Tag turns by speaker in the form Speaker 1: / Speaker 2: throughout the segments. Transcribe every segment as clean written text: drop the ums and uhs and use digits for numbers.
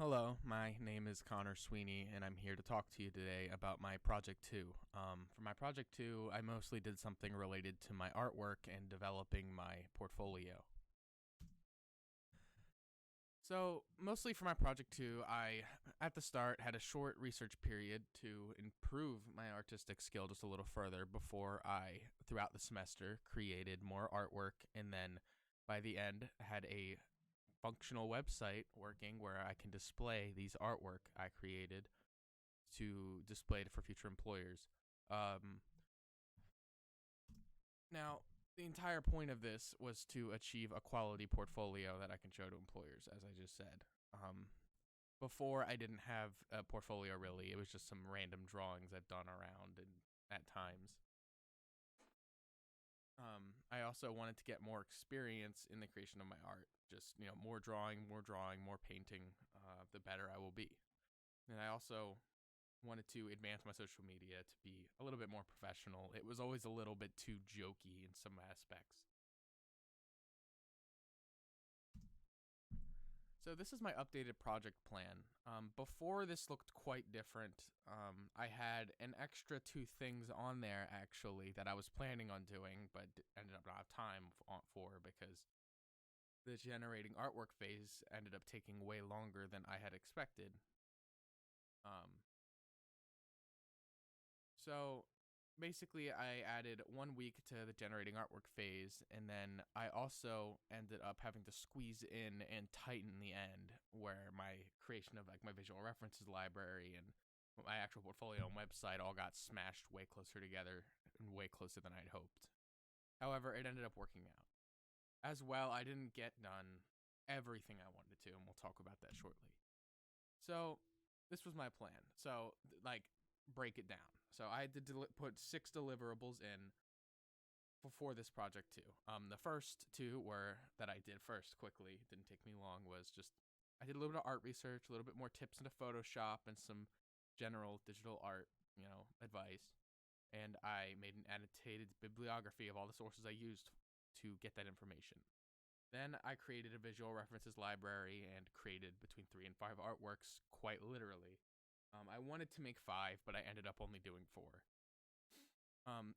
Speaker 1: Hello, my name is Connor Sweeney, and I'm here to talk to you today about my Project 2. For my Project 2, I mostly did something related to my artwork and developing my portfolio. So, mostly for my Project 2, I, at the start, had a short research period to improve my artistic skill just a little further before I, throughout the semester, created more artwork, and then by the end, had a functional website working where I can display these artwork I created to display it for future employers. Um, Now, the entire point of this was to achieve a quality portfolio that I can show to employers, as I just said. Before, I didn't have a portfolio really. It was just some random drawings I've done around and at times. I also wanted to get more experience in the creation of my art. Just, more drawing, more painting, the better I will be. And I also wanted to advance my social media to be a little bit more professional. It was always a little bit too jokey in some aspects. So this is my updated project plan. Before this looked quite different. I had an extra two things on there actually that I was planning on doing, but ended up not have time for because the generating artwork phase ended up taking way longer than I had expected. Um, So basically, I added 1 week to the generating artwork phase, and then I also ended up having to squeeze in and tighten the end where my creation of like my visual references library and my actual portfolio and website all got smashed way closer together and way closer than I'd hoped. However, it ended up working out. As well, I didn't get done everything I wanted to, and we'll talk about that shortly. So, this was my plan. So, like, break it down. So, I had to put 6 deliverables in before this project too. The first two were that I did first quickly. Didn't take me long. Was just I did a little bit of art research, a little bit more tips into Photoshop, and some general digital art, advice. And I made an annotated bibliography of all the sources I used to get that information. Then I created a visual references library and created between 3 and 5 artworks, quite literally. I wanted to make 5, but I ended up only doing 4.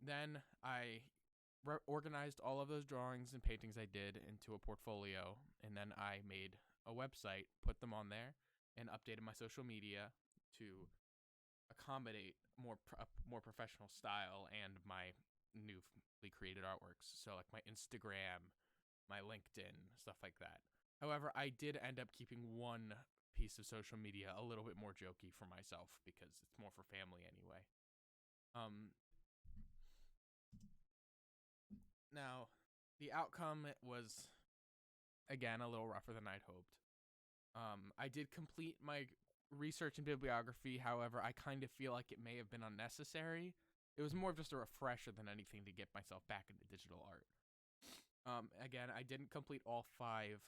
Speaker 1: Then I organized all of those drawings and paintings I did into a portfolio, and then I made a website, put them on there, and updated my social media to accommodate more professional style and my newly created artworks. So like my Instagram, my LinkedIn, stuff like that. However, I did end up keeping one piece of social media a little bit more jokey for myself because it's more for family anyway. Um, Now, the outcome was again a little rougher than I'd hoped. I did complete my research and bibliography. However, I kind of feel like it may have been unnecessary. It was more of just a refresher than anything to get myself back into digital art. Again, I didn't complete all 5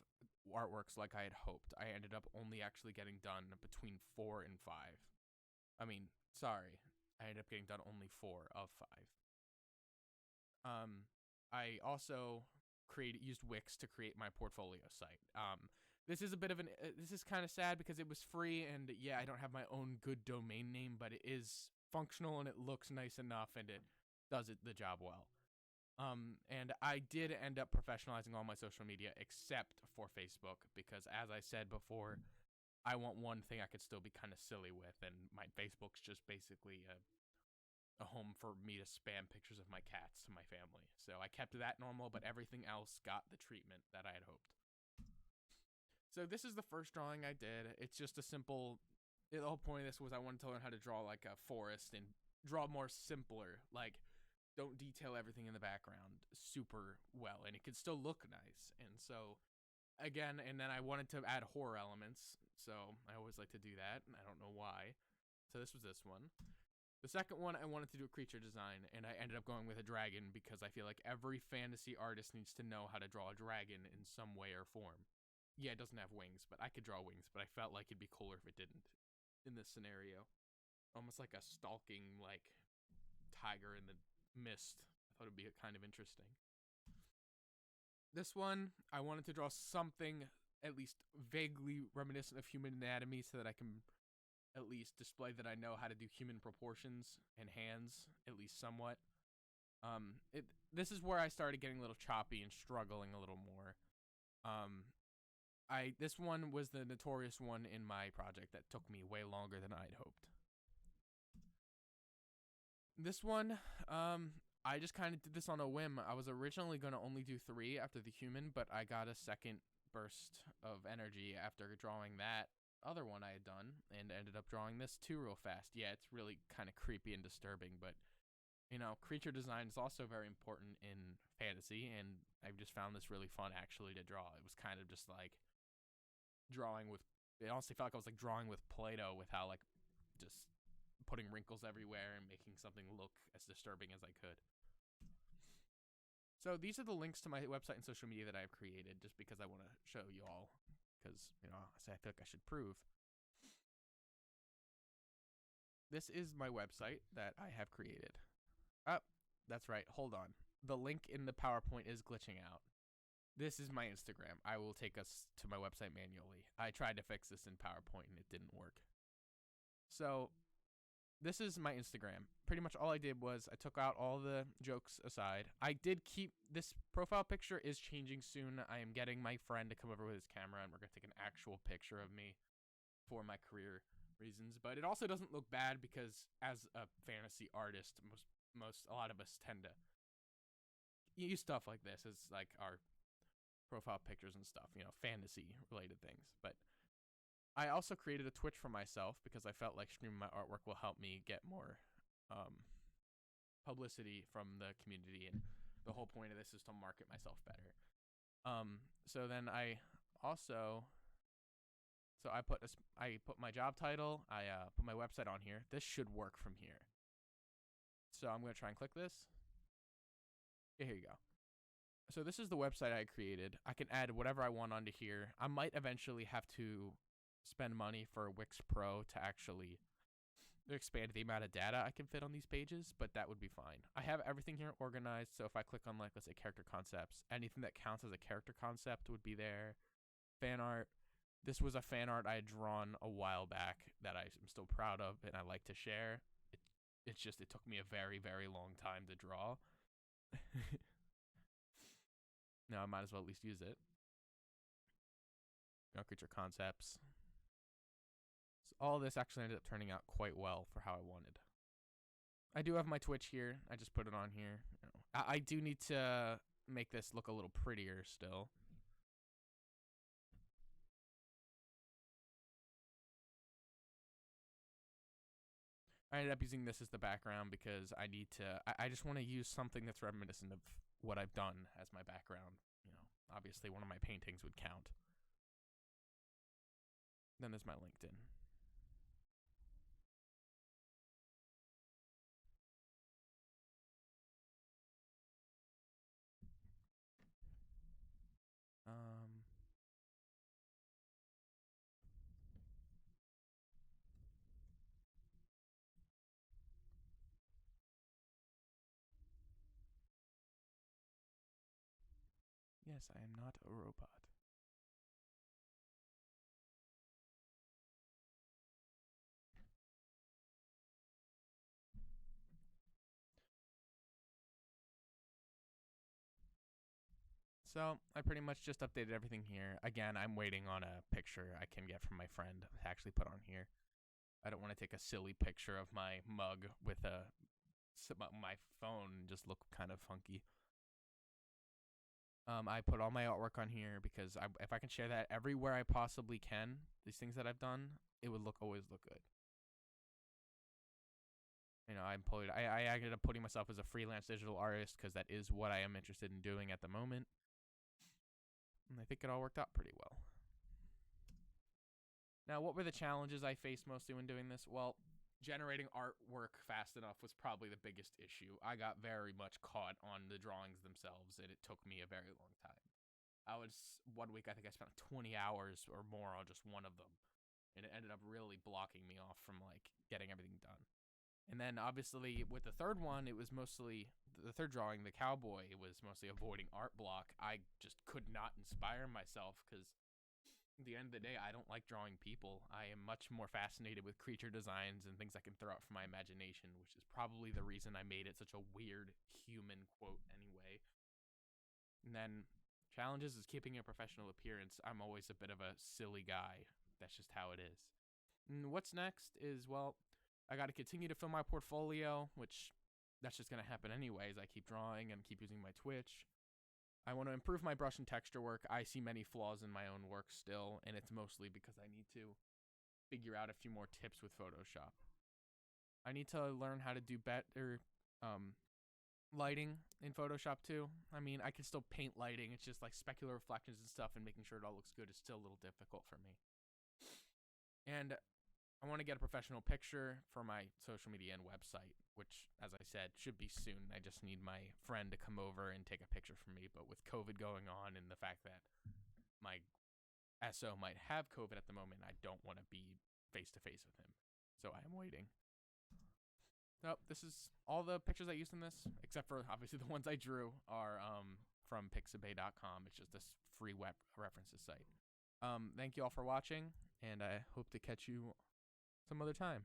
Speaker 1: artworks like I had hoped. I ended up only actually getting done between 4 and 5. I mean, sorry, I ended up getting done only 4 of 5. Um, I also used Wix to create my portfolio site. This is a bit of this is kind of sad because it was free, and yeah, I don't have my own good domain name, but it is functional and it looks nice enough, and it does the job well. And I did end up professionalizing all my social media except for Facebook because, as I said before, I want one thing I could still be kind of silly with, and my Facebook's just basically a home for me to spam pictures of my cats to my family. So I kept that normal, but everything else got the treatment that I had hoped. So this is the first drawing I did. It's just a simple. The whole point of this was I wanted to learn how to draw like a forest and draw more simpler. Like, don't detail everything in the background super well, and it could still look nice. And so again, and then I wanted to add horror elements. So I always like to do that. I don't know why. So this was this one. The second one, I wanted to do a creature design, and I ended up going with a dragon because I feel like every fantasy artist needs to know how to draw a dragon in some way or form. Yeah, it doesn't have wings, but I could draw wings, but I felt like it'd be cooler if it didn't in this scenario. Almost like a stalking, like, tiger in the mist. I thought it'd be kind of interesting. This one, I wanted to draw something at least vaguely reminiscent of human anatomy so that I can at least display that I know how to do human proportions and hands, at least somewhat. This is where I started getting a little choppy and struggling a little more. This one was the notorious one in my project that took me way longer than I'd hoped. This one, I just kind of did this on a whim. I was originally going to only do 3 after the human, but I got a second burst of energy after drawing that other one I had done and ended up drawing this too real fast. Yeah, it's really kind of creepy and disturbing, but creature design is also very important in fantasy, and I've just found this really fun actually to draw. It was kind of just like drawing with, it honestly felt like I was like drawing with Play-Doh, with how like just putting wrinkles everywhere and making something look as disturbing as I could. So these are the links to my website and social media that I've created, just because I want to show you all, because I feel like I should prove. This is my website that I have created. That's right. Hold on. The link in the PowerPoint is glitching out. This is my Instagram. I will take us to my website manually. I tried to fix this in PowerPoint and it didn't work. So this is my Instagram. Pretty much all I did was I took out all the jokes aside. I did keep this profile picture is changing soon. I am getting my friend to come over with his camera and we're going to take an actual picture of me for my career reasons. But it also doesn't look bad because as a fantasy artist, a lot of us tend to use stuff like this as like our profile pictures and stuff, fantasy related things. But I also created a Twitch for myself because I felt like streaming my artwork will help me get more publicity from the community, and the whole point of this is to market myself better. So then I put my job title, I put my website on here. This should work from here. So I'm going to try and click this. Yeah, here you go. So this is the website I created. I can add whatever I want onto here. I might eventually have to spend money for Wix Pro to actually expand the amount of data I can fit on these pages, but that would be fine. I have everything here organized, so if I click on, like, let's say character concepts, anything that counts as a character concept would be there. Fan art. This was a fan art I had drawn a while back that I'm still proud of and I like to share. It's just, it took me a very, very long time to draw. Now I might as well at least use it. Creature concepts. So all this actually ended up turning out quite well for how I wanted. I do have my Twitch here. I just put it on here. I do need to make this look a little prettier still. I ended up using this as the background because I just want to use something that's reminiscent of what I've done as my background. Obviously one of my paintings would count. Then there's my LinkedIn. Yes, I am not a robot. So I pretty much just updated everything here. Again, I'm waiting on a picture I can get from my friend to actually put on here. I don't want to take a silly picture of my mug with my phone and just look kind of funky. I put all my artwork on here because if I can share that everywhere I possibly can, these things that I've done, it would always look good. I ended up putting myself as a freelance digital artist because that is what I am interested in doing at the moment. And I think it all worked out pretty well. Now, what were the challenges I faced mostly when doing this? Well, generating artwork fast enough was probably the biggest issue. I got very much caught on the drawings themselves, and it took me a very long time. One week, I think I spent 20 hours or more on just one of them, and it ended up really blocking me off from, like, getting everything done. And then, obviously, with the third one, it was mostly, the third drawing, the cowboy, it was mostly avoiding art block. I just could not inspire myself because at the end of the day, I don't like drawing people. I am much more fascinated with creature designs and things I can throw out from my imagination, which is probably the reason I made it such a weird human quote anyway. And then challenges is keeping a professional appearance. I'm always a bit of a silly guy. That's just how it is. And what's next is, well, I got to continue to fill my portfolio, which that's just going to happen anyways. I keep drawing and keep using my Twitch. I want to improve my brush and texture work. I see many flaws in my own work still, and it's mostly because I need to figure out a few more tips with Photoshop. I need to learn how to do better lighting in Photoshop too. I mean, I can still paint lighting. It's just like specular reflections and stuff, and making sure it all looks good is still a little difficult for me. And I want to get a professional picture for my social media and website, which, as I said, should be soon. I just need my friend to come over and take a picture for me. But with COVID going on and the fact that my SO might have COVID at the moment, I don't want to be face to face with him. So I am waiting. So this is all the pictures I used in this, except for obviously the ones I drew are from Pixabay.com. It's just this free web references site. Thank you all for watching, and I hope to catch you some other time.